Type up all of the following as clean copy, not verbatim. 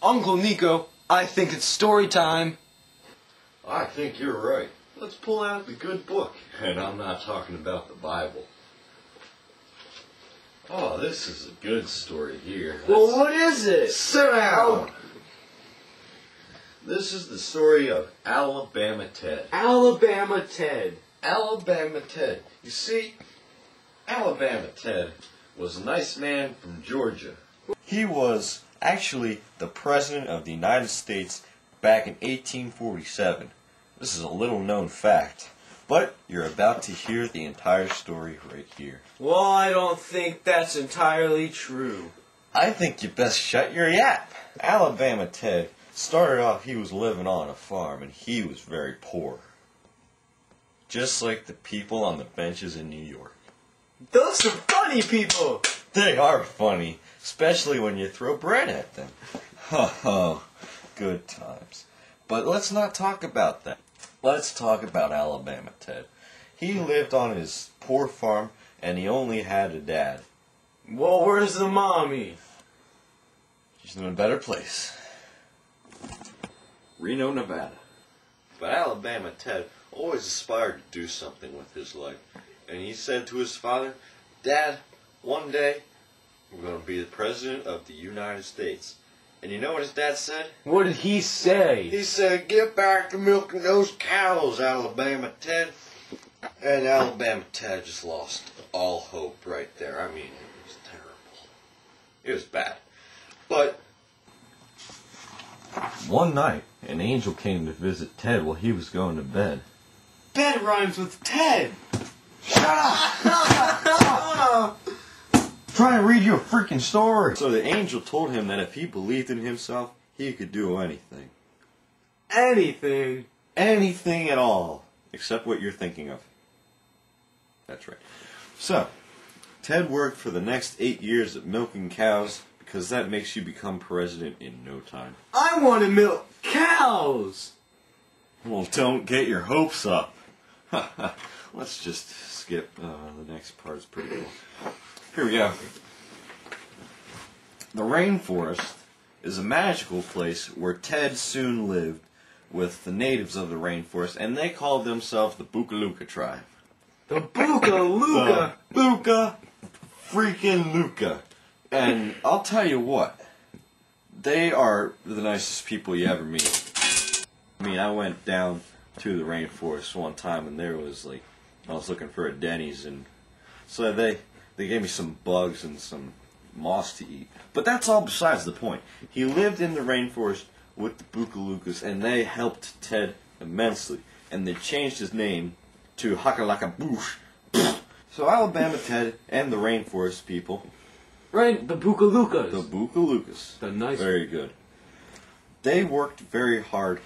Uncle Niko, I think it's story time. I think you're right. Let's pull out the good book. And I'm not talking about the Bible. Oh, this is a good story here. Well, what is it? Sit down! This is the story of Alabama Ted. Alabama Ted. Alabama Ted. You see, Alabama Ted was a nice man from Georgia. He was actually the President of the United States back in 1847. This is a little known fact, but you're about to hear the entire story right here. Well, I don't think that's entirely true. I think you best shut your yap. Alabama Ted started off, he was living on a farm, and he was very poor. Just like the people on the benches in New York. Those are funny people! They are funny, especially when you throw bread at them. Oh, good times. But let's not talk about that. Let's talk about Alabama Ted. He lived on his poor farm, and he only had a dad. Well, where's the mommy? She's in a better place. Reno, Nevada. But Alabama Ted always aspired to do something with his life. And he said to his father, "Dad, one day we're going to be the President of the United States." And you know what his dad said? What did he say? He said, "Get back to milking those cows, Alabama Ted." And Alabama Ted just lost all hope right there. I mean, it was terrible. It was bad. But one night, an angel came to visit Ted while he was going to bed. Bed rhymes with Ted! Shut up! Trying to read you a freaking story. So the angel told him that if he believed in himself, he could do anything. Anything? Anything at all. Except what you're thinking of. That's right. So, Ted worked for the next 8 years at milking cows, because that makes you become president in no time. I want to milk cows! Well, don't get your hopes up. Let's just skip. The next part is pretty cool. Here we go. The rainforest is a magical place where Ted soon lived with the natives of the rainforest, and they called themselves the Bukaluka tribe. The Bukaluka! The Buka freaking Luka. And I'll tell you what, they are the nicest people you ever meet. I mean, I went down to the rainforest one time, and there was like, I was looking for a Denny's, and so they gave me some bugs and some moss to eat. But that's all besides the point. He lived in the rainforest with the Bukalukas, and they helped Ted immensely. And they changed his name to Hakalaka Boosh. So Alabama Ted and the rainforest people. Right, the Bukalukas. The Bukalukas. The nice. Very good. They worked very hard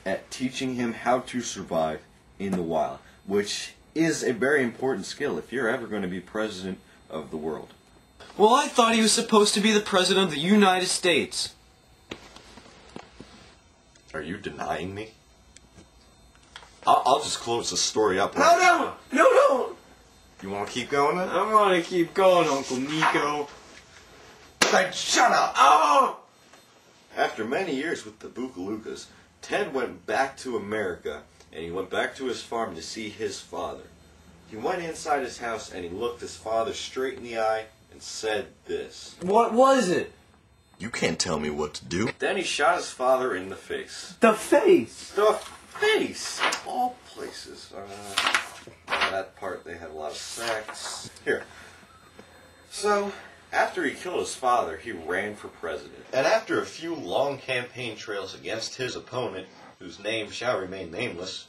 at teaching him how to survive in the wild, which is a very important skill if you're ever going to be president of the world. Well, I thought he was supposed to be the President of the United States. Are you denying me? I'll just close the story up. No! You want to keep going then? I want to keep going, Uncle Niko. Like, shut up! Oh! After many years with the Bukalukas, Ted went back to America, and he went back to his farm to see his father. He went inside his house, and he looked his father straight in the eye and said this. What was it? "You can't tell me what to do." Then he shot his father in the face. The face! The face! Of all places. That part, they had a lot of sex. Here. So, after he killed his father, he ran for president. And after a few long campaign trails against his opponent, whose name shall remain nameless.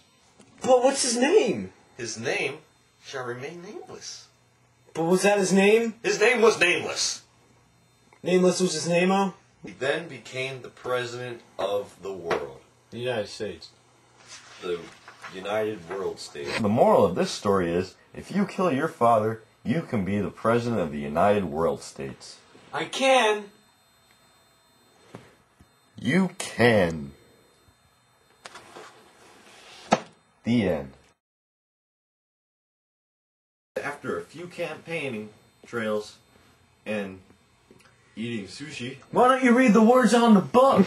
But what's his name? His name shall remain nameless. But was that his name? His name was nameless. Nameless was his name-o? He then became the president of the world. The United States. The United World States. The moral of this story is, if you kill your father, you can be the president of the United World States. I can. You can. The end. After a few campaigning trails and eating sushi. Why don't you read the words on the book?